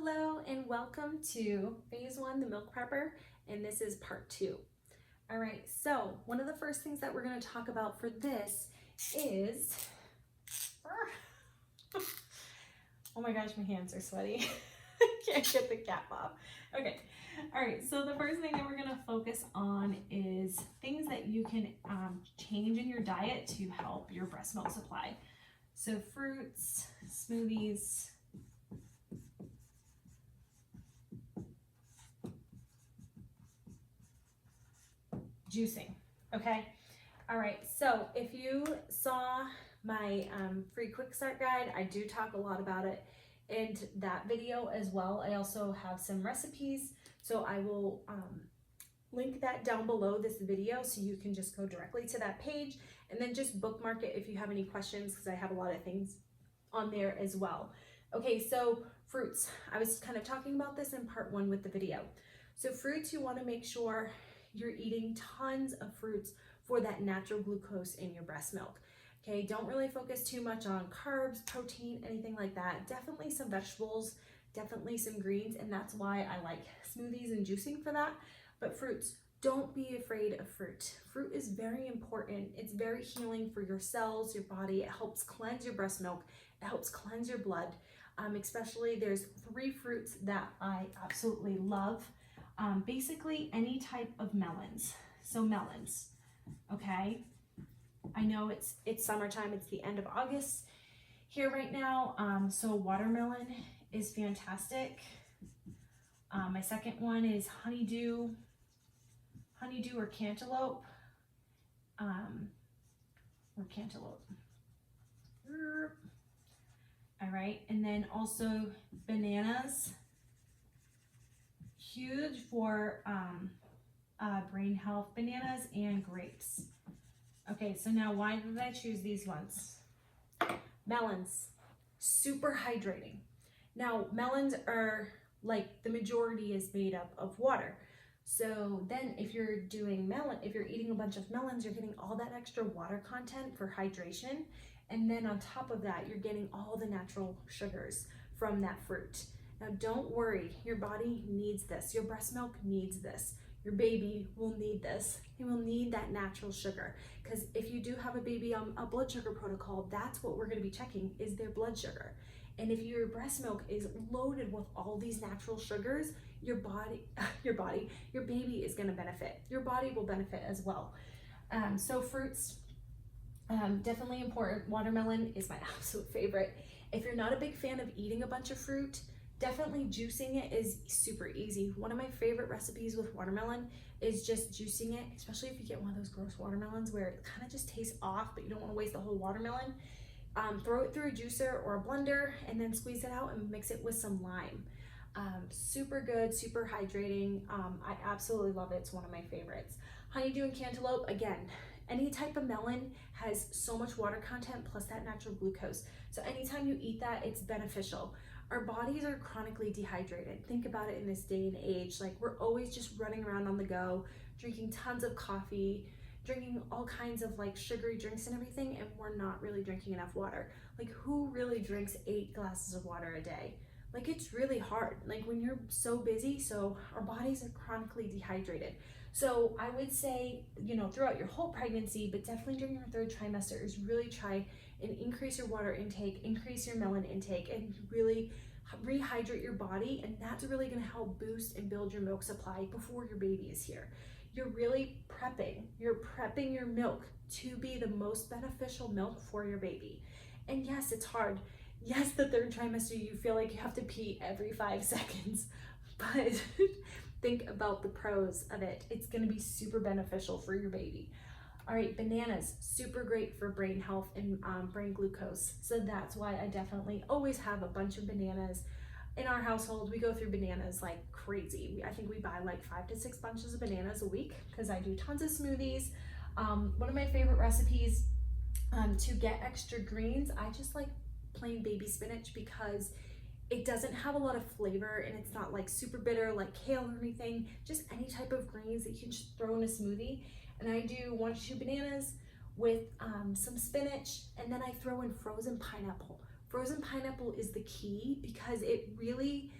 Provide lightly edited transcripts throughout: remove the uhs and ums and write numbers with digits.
Hello and welcome to phase 1, the milk prepper, and this is part 2. All right, so one of the first things that we're going to talk about for this is, oh my gosh, my hands are sweaty. I can't get the cap off. Okay, all right, so the first thing that we're going to focus on is things that you can change in your diet to help your breast milk supply. So fruits, smoothies, juicing. Okay, all right, so if you saw my free quick start guide, I do talk a lot about it in that video as well. I also have some recipes, so I will link that down below this video so you can just go directly to that page and then just bookmark it if you have any questions, because I have a lot of things on there as well. Okay, so fruits. I was kind of talking about this in part 1 with the video. So fruits, you want to make sure you're eating tons of fruits for that natural glucose in your breast milk. Okay, don't really focus too much on carbs, protein, anything like that. Definitely some vegetables, definitely some greens, and that's why I like smoothies and juicing for that. But fruits, don't be afraid of fruit. Fruit is very important. It's very healing for your cells, your body. It helps cleanse your breast milk. It helps cleanse your blood. Especially there's 3 fruits that I absolutely love. Basically any type of melons. So melons, okay? I know it's summertime, it's the end of August here right now. So watermelon is fantastic. My second one is honeydew or cantaloupe. All right, and then also bananas. Huge for brain health, bananas and grapes. Okay, so now why did I choose these ones? Melons, super hydrating. Now melons are like the majority is made up of water. So then if you're eating a bunch of melons, you're getting all that extra water content for hydration. And then on top of that, you're getting all the natural sugars from that fruit. Now don't worry, your body needs this. Your breast milk needs this. Your baby will need this. He will need that natural sugar, because if you do have a baby on a blood sugar protocol, that's what we're going to be checking, is their blood sugar. And if your breast milk is loaded with all these natural sugars, your baby is going to benefit. Your body will benefit as well. So fruits, definitely important. Watermelon is my absolute favorite. If you're not a big fan of eating a bunch of fruit, definitely juicing it is super easy. One of my favorite recipes with watermelon is just juicing it, especially if you get one of those gross watermelons where it kind of just tastes off, but you don't want to waste the whole watermelon. Throw it through a juicer or a blender and then squeeze it out and mix it with some lime. Super good, super hydrating. I absolutely love it. It's one of my favorites. Honeydew and cantaloupe, again, any type of melon has so much water content plus that natural glucose. So anytime you eat that, it's beneficial. Our bodies are chronically dehydrated. Think about it in this day and age. Like, we're always just running around on the go, drinking tons of coffee, drinking all kinds of like sugary drinks and everything, and we're not really drinking enough water. Like, who really drinks 8 glasses of water a day? Like, it's really hard. Like, when you're so busy, so our bodies are chronically dehydrated. So I would say, throughout your whole pregnancy, but definitely during your 3rd trimester, is really try and increase your water intake, increase your melon intake, and really rehydrate your body. And that's really going to help boost and build your milk supply before your baby is here. You're really prepping your milk to be the most beneficial milk for your baby. And yes, it's hard. Yes, the 3rd trimester, you feel like you have to pee every 5 seconds, but think about the pros of it. It's going to be super beneficial for your baby. All right, bananas, super great for brain health and brain glucose. So that's why I definitely always have a bunch of bananas. In our household, we go through bananas like crazy. I think we buy like 5 to 6 bunches of bananas a week because I do tons of smoothies. One of my favorite recipes to get extra greens, I just like plain baby spinach because it doesn't have a lot of flavor and it's not like super bitter like kale or anything. Just any type of greens that you can just throw in a smoothie. And I do 1 to 2 bananas with some spinach, and then I throw in frozen pineapple. Frozen pineapple is the key because it really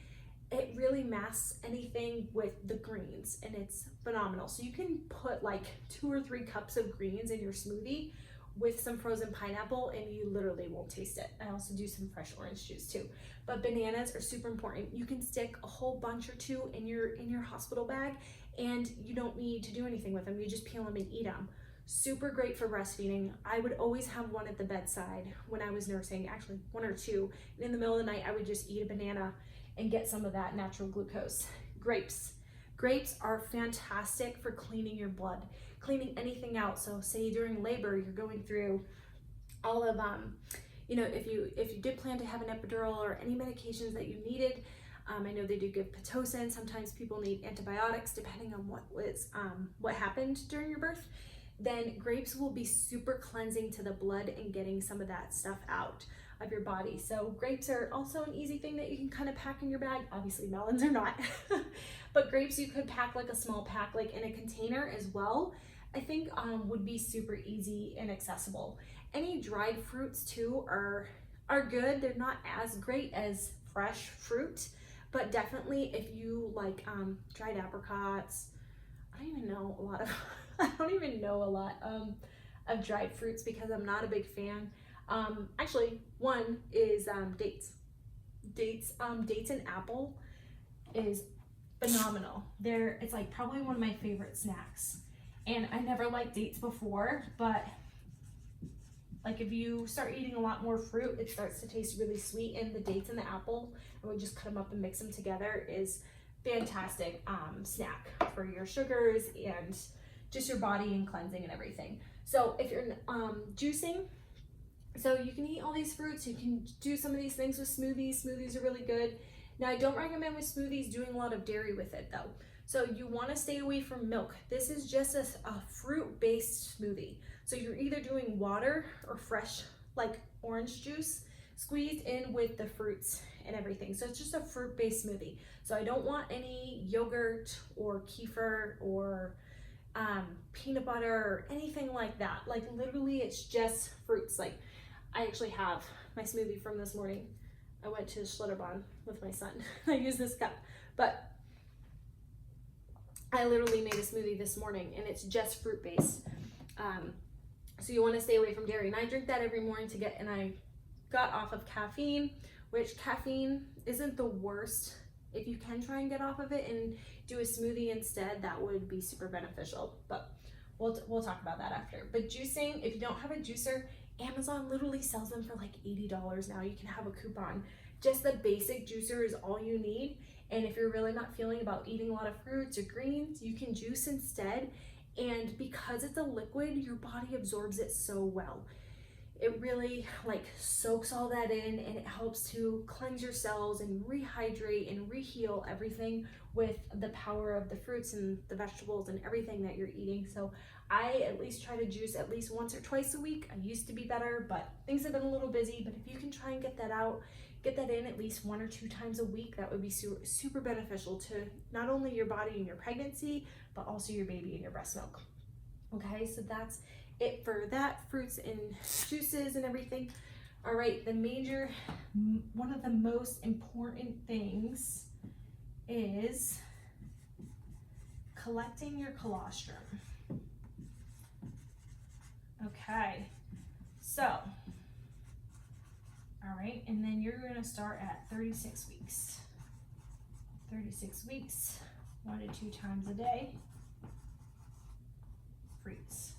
it really masks anything with the greens, and it's phenomenal. So you can put like 2 or 3 cups of greens in your smoothie with some frozen pineapple and you literally won't taste it. I also do some fresh orange juice too. But bananas are super important. You can stick a whole bunch or 2 in your hospital bag and you don't need to do anything with them. You just peel them and eat them. Super great for breastfeeding. I would always have one at the bedside when I was nursing, actually 1 or 2. And in the middle of the night, I would just eat a banana and get some of that natural glucose. Grapes. Grapes are fantastic for cleaning your blood, cleaning anything out. So say during labor, you're going through all of, you know, if you did plan to have an epidural or any medications that you needed, I know they do give Pitocin. Sometimes people need antibiotics depending on what happened during your birth. Then grapes will be super cleansing to the blood and getting some of that stuff out of your body. So grapes are also an easy thing that you can kind of pack in your bag. Obviously melons are not, but grapes you could pack like a small pack, like in a container as well. I think would be super easy and accessible. Any dried fruits too are good. They're not as great as fresh fruit, but definitely if you like dried apricots, I don't even know a lot of dried fruits because I'm not a big fan. Actually, one is dates. Dates and apple is phenomenal. It's like probably one of my favorite snacks. And I never liked dates before, but like if you start eating a lot more fruit, it starts to taste really sweet. And the dates and the apple, and we just cut them up and mix them together, is fantastic snack for your sugars and just your body and cleansing and everything. So if you're juicing, so you can eat all these fruits, you can do some of these things with smoothies. Smoothies are really good. Now I don't recommend with smoothies doing a lot of dairy with it though. So you want to stay away from milk. This is just a fruit-based smoothie. So you're either doing water or fresh, like orange juice, squeezed in with the fruits and everything. So it's just a fruit-based smoothie. So I don't want any yogurt or kefir or peanut butter or anything like that. Like literally it's just fruits. Like I actually have my smoothie from this morning. I went to Schlitterbahn with my son. I use this cup, but I literally made a smoothie this morning and it's just fruit based. So you want to stay away from dairy. And I drink that every morning and I got off of caffeine, which caffeine isn't the worst. If you can try and get off of it and do a smoothie instead, that would be super beneficial. But we'll talk about that after. But juicing, if you don't have a juicer, Amazon literally sells them for like $80 now. You can have a coupon. Just the basic juicer is all you need. And if you're really not feeling about eating a lot of fruits or greens, you can juice instead. And because it's a liquid, your body absorbs it so well. It really like soaks all that in and it helps to cleanse your cells and rehydrate and reheal everything with the power of the fruits and the vegetables and everything that you're eating. So I at least try to juice at least once or twice a week. I used to be better, but things have been a little busy. But if you can try and get that out, get that in at least 1 or 2 times a week, that would be super beneficial to not only your body and your pregnancy, but also your baby and your breast milk. Okay, so that's it for that, fruits and juices and everything. All right, one of the most important things is collecting your colostrum. Okay, so, all right, and then you're gonna start at 36 weeks. 36 weeks, 1 to 2 times a day. Freeze.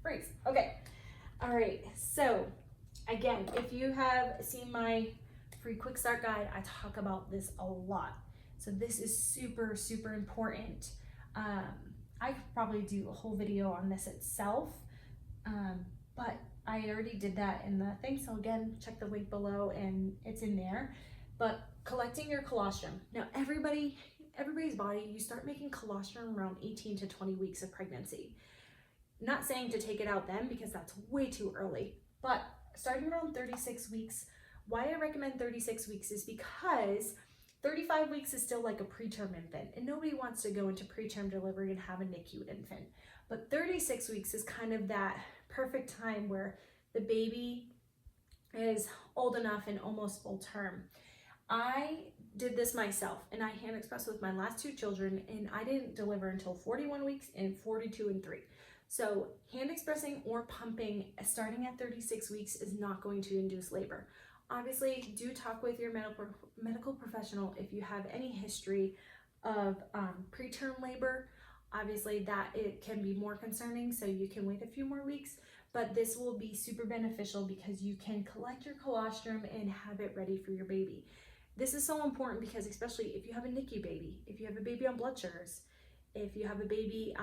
Freeze. Okay. All right. So again, if you have seen my free quick start guide, I talk about this a lot. So this is super, super important. I could probably do a whole video on this itself, but I already did that in the thing. So again, check the link below and it's in there. But collecting your colostrum. Now everybody's body, you start making colostrum around 18 to 20 weeks of pregnancy. Not saying to take it out then because that's way too early, but starting around 36 weeks, why I recommend 36 weeks is because 35 weeks is still like a preterm infant and nobody wants to go into preterm delivery and have a NICU infant. But 36 weeks is kind of that perfect time where the baby is old enough and almost full term. I did this myself, and I hand expressed with my last 2 children, and I didn't deliver until 41 weeks and 42 and 3. So hand expressing or pumping starting at 36 weeks is not going to induce labor. Obviously, do talk with your medical professional if you have any history of preterm labor. Obviously, that it can be more concerning, so you can wait a few more weeks, but this will be super beneficial because you can collect your colostrum and have it ready for your baby. This is so important because especially if you have a NICU baby, if you have a baby on blood sugars, if you have a baby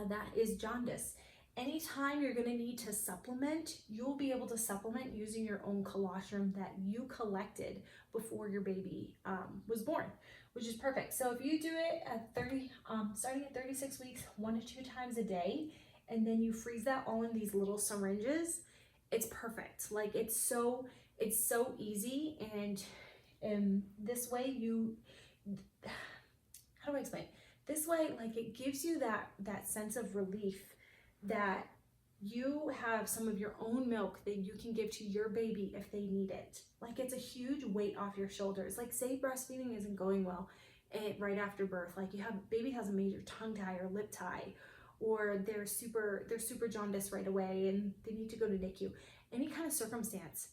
that is jaundice, anytime you're going to need to supplement, you'll be able to supplement using your own colostrum that you collected before your baby was born, which is perfect. So if you do it at starting at 36 weeks, 1 to 2 times a day, and then you freeze that all in these little syringes, it's perfect. Like it's so easy, and this way how do I explain? This way, like it gives you that sense of relief that you have some of your own milk that you can give to your baby if they need it. Like it's a huge weight off your shoulders. Like say breastfeeding isn't going well right after birth, like baby has a major tongue tie or lip tie, or they're super jaundiced right away and they need to go to NICU. Any kind of circumstance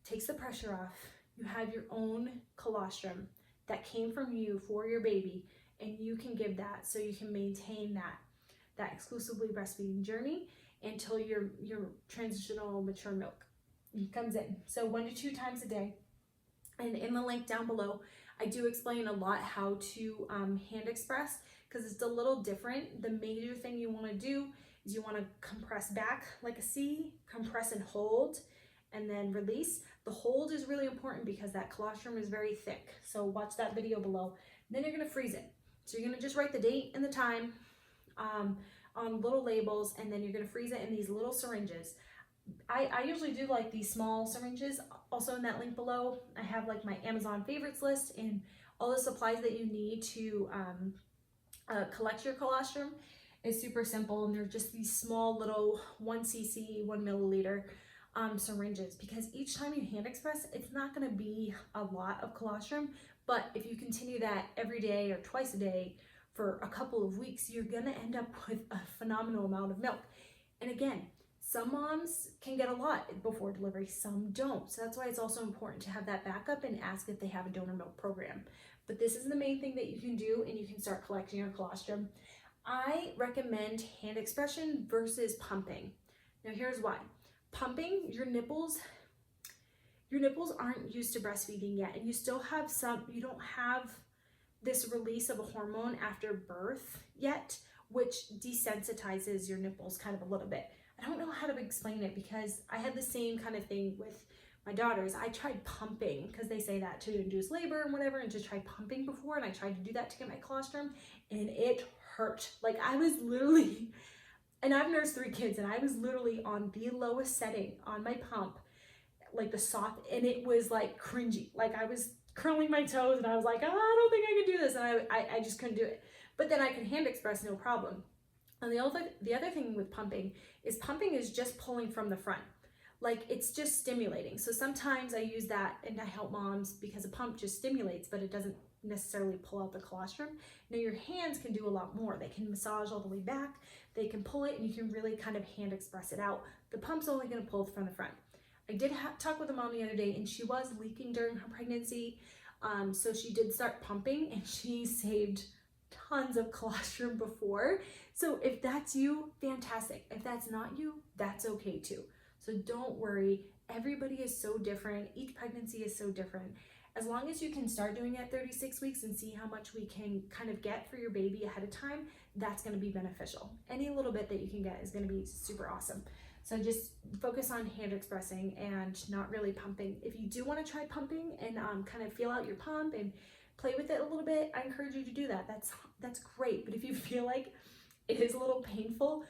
takes the pressure off. You have your own colostrum that came from you for your baby, and you can give that so you can maintain that exclusively breastfeeding journey until your transitional mature milk comes in. So 1 to 2 times a day. And in the link down below, I do explain a lot how to hand express because it's a little different. The major thing you want to do is you want to compress back like a C, compress and hold, and then release. The hold is really important because that colostrum is very thick. So watch that video below. Then you're going to freeze it. So you're going to just write the date and the time on little labels, and then you're going to freeze it in these little syringes. I usually do like these small syringes. Also in that link below, I have like my Amazon favorites list and all the supplies that you need to collect your colostrum. Is super simple, and they're just these small little 1 cc, 1 milliliter syringes, because each time you hand express, it's not going to be a lot of colostrum, but if you continue that every day or twice a day for a couple of weeks, you're going to end up with a phenomenal amount of milk. And again, some moms can get a lot before delivery, some don't. So that's why it's also important to have that backup and ask if they have a donor milk program. But this is the main thing that you can do, and you can start collecting your colostrum. I recommend hand expression versus pumping. Now here's why. Pumping, your nipples aren't used to breastfeeding yet, and you still have you don't have this release of a hormone after birth yet, which desensitizes your nipples kind of a little bit. I don't know how to explain it because I had the same kind of thing with my daughters. I tried pumping because they say that to induce labor and whatever, and just tried pumping before, and I tried to do that to get my colostrum, and it hurt. Like I was literally, and I've nursed 3 kids, and I was literally on the lowest setting on my pump, like the soft, and it was like cringy. Like I was curling my toes, and I was like, oh, I don't think I can do this, and I just couldn't do it. But then I can hand express no problem. And the other thing with pumping is just pulling from the front. Like it's just stimulating. So sometimes I use that and I help moms because a pump just stimulates, but it doesn't necessarily pull out the colostrum. Now your hands can do a lot more. They can massage all the way back, they can pull it, and you can really kind of hand express it out. The pump's only going to pull from the front. I did talk with a mom the other day, and she was leaking during her pregnancy. So she did start pumping, and she saved tons of colostrum before. So if that's you, fantastic. If that's not you, that's okay too. So don't worry. Everybody is so different. Each pregnancy is so different. As long as you can start doing it at 36 weeks and see how much we can kind of get for your baby ahead of time, that's going to be beneficial. Any little bit that you can get is going to be super awesome. So just focus on hand expressing and not really pumping. If you do want to try pumping and kind of feel out your pump and play with it a little bit, I encourage you to do that. That's great. But if you feel like it is a little painful,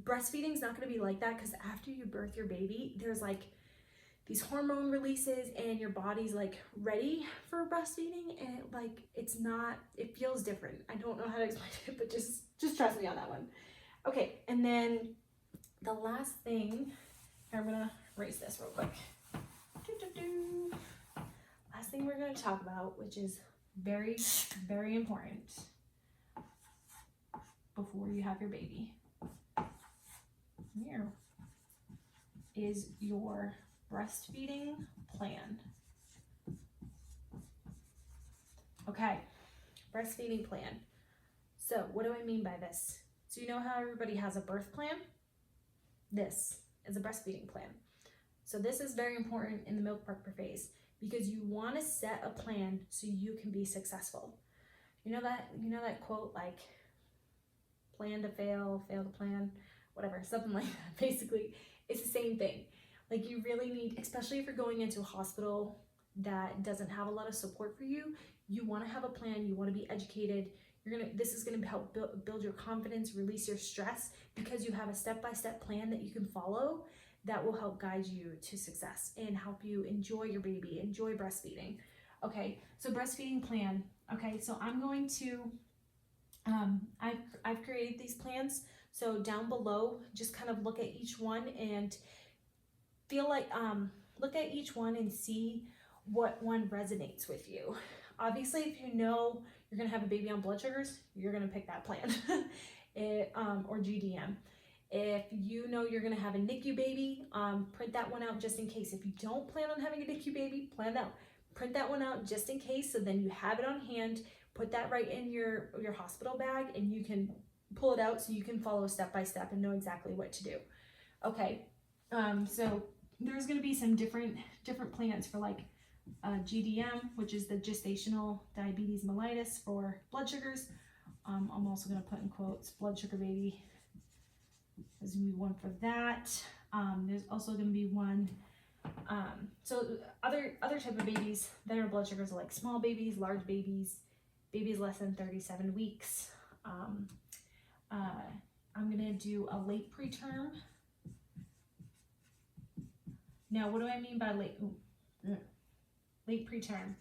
breastfeeding is not going to be like that, because after you birth your baby, there's like these hormone releases and your body's like ready for breastfeeding, and it feels different. I don't know how to explain it, but just trust me on that one. Okay, and then the last thing, I'm gonna erase this real quick. Last thing we're going to talk about, which is very, very important before you have your baby, here is your breastfeeding plan. Okay, breastfeeding plan. So what do I mean by this? So you know how everybody has a birth plan? This is a breastfeeding plan. So this is very important in the milk prepper phase because you want to set a plan so you can be successful. You know that quote, like, plan to fail, fail to plan, whatever, something like that. Basically, it's the same thing. Like, you really need, especially if you're going into a hospital that doesn't have a lot of support for you, you want to have a plan, you want to be educated. This is going to help build your confidence, release your stress, because you have a step-by-step plan that you can follow that will help guide you to success and help you enjoy your baby, enjoy breastfeeding. Okay, so breastfeeding plan. Okay, so I'm going to, I've created these plans. So down below, just kind of look at each one and feel like, look at each one and see what one resonates with you. Obviously, if you know you're going to have a baby on blood sugars, you're going to pick that plan, or GDM. If you know you're going to have a NICU baby, print that one out just in case. If you don't plan on having a NICU baby, print that one out just in case, so then you have it on hand. Put that right in your hospital bag, and you can pull it out so you can follow step by step and know exactly what to do. Okay, so there's going to be some different plans for, like, GDM, which is the gestational diabetes mellitus for blood sugars. I'm also going to put in quotes blood sugar baby. There's going to be one for that. There's also going to be one. So other type of babies that are blood sugars are like small babies, large babies, babies less than 37 weeks. I'm going to do a late preterm. Now, what do I mean by late preterm?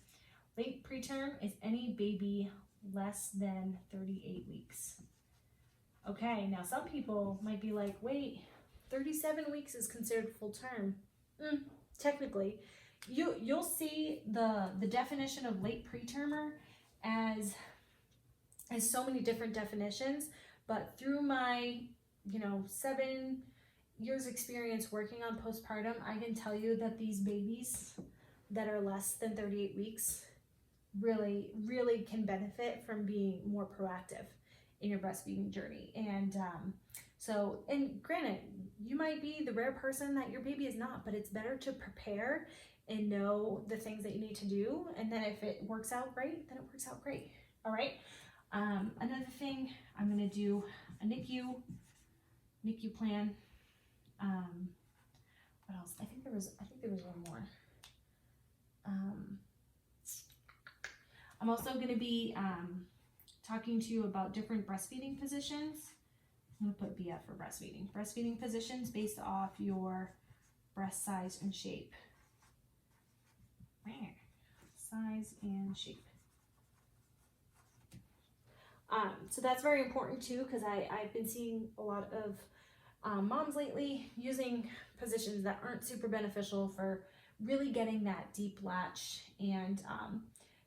Late preterm is any baby less than 38 weeks. Okay, now some people might be like, wait, 37 weeks is considered full term. Technically, you'll see the definition of late pretermer as so many different definitions, but through my 7 years experience working on postpartum, I can tell you that these babies that are less than 38 weeks really, really can benefit from being more proactive in your breastfeeding journey. And and granted, you might be the rare person that your baby is not, but it's better to prepare and know the things that you need to do. And then if it works out great, then it works out great. All right. Another thing, I'm going to do a NICU plan. What else? I think there was one more. I'm also going to be talking to you about different breastfeeding positions. I'm going to put BF for breastfeeding. Breastfeeding positions based off your breast size and shape. Size and shape. So that's very important too, because I've been seeing a lot of moms lately using positions that aren't super beneficial for really getting that deep latch. And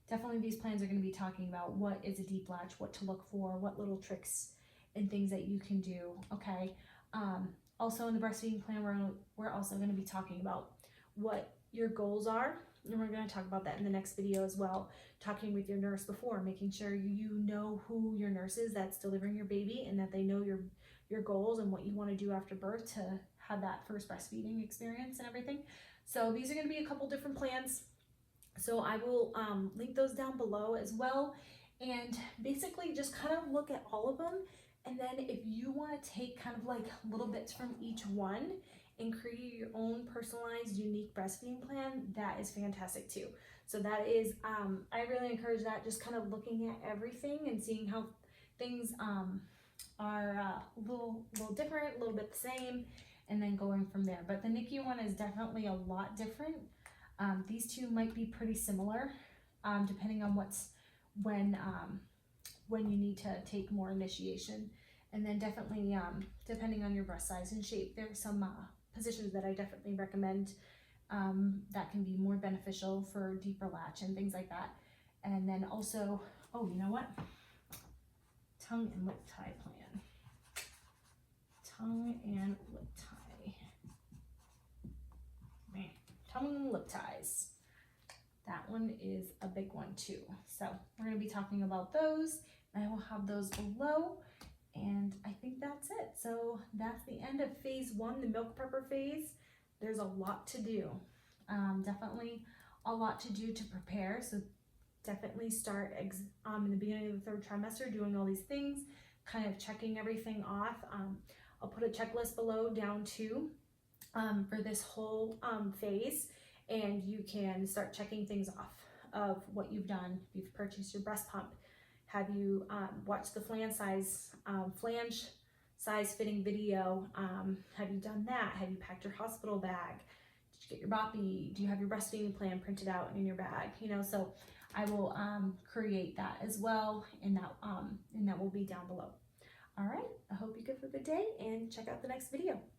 definitely these plans are going to be talking about what is a deep latch, what to look for, what little tricks and things that you can do. Okay. Also in the breastfeeding plan, we're also going to be talking about what your goals are. And we're going to talk about that in the next video as well, talking with your nurse before, making sure you know who your nurse is that's delivering your baby and that they know your goals and what you want to do after birth to have that first breastfeeding experience and everything. So these are going to be a couple different plans. So I will link those down below as well. And basically just kind of look at all of them. And then if you want to take kind of like little bits from each one and create your own personalized, unique breastfeeding plan, that is fantastic too. So that is, I really encourage that, just kind of looking at everything and seeing how things are a little different, a little bit the same, and then going from there. But the NICU one is definitely a lot different. These two might be pretty similar, depending on when you need to take more initiation. And then definitely, depending on your breast size and shape, there's some positions that I definitely recommend that can be more beneficial for deeper latch and things like that. And then also, oh, you know what? Tongue and lip tie plan. Tongue and lip tie. Man, tongue and lip ties. That one is a big one too. So we're going to be talking about those. I will have those below. And I think that's it. So that's the end of phase 1, the milk prepper phase. There's a lot to do. Definitely a lot to do to prepare. So definitely start in the beginning of the 3rd trimester doing all these things, kind of checking everything off. I'll put a checklist below down too for this whole phase, and you can start checking things off of what you've done. If you've purchased your breast pump, have you watched the flange size fitting video? Have you done that? Have you packed your hospital bag? Did you get your boppy? Do you have your breastfeeding plan printed out in your bag? You know, so I will create that as well, and that will be down below. All right, I hope you have a good day, and check out the next video.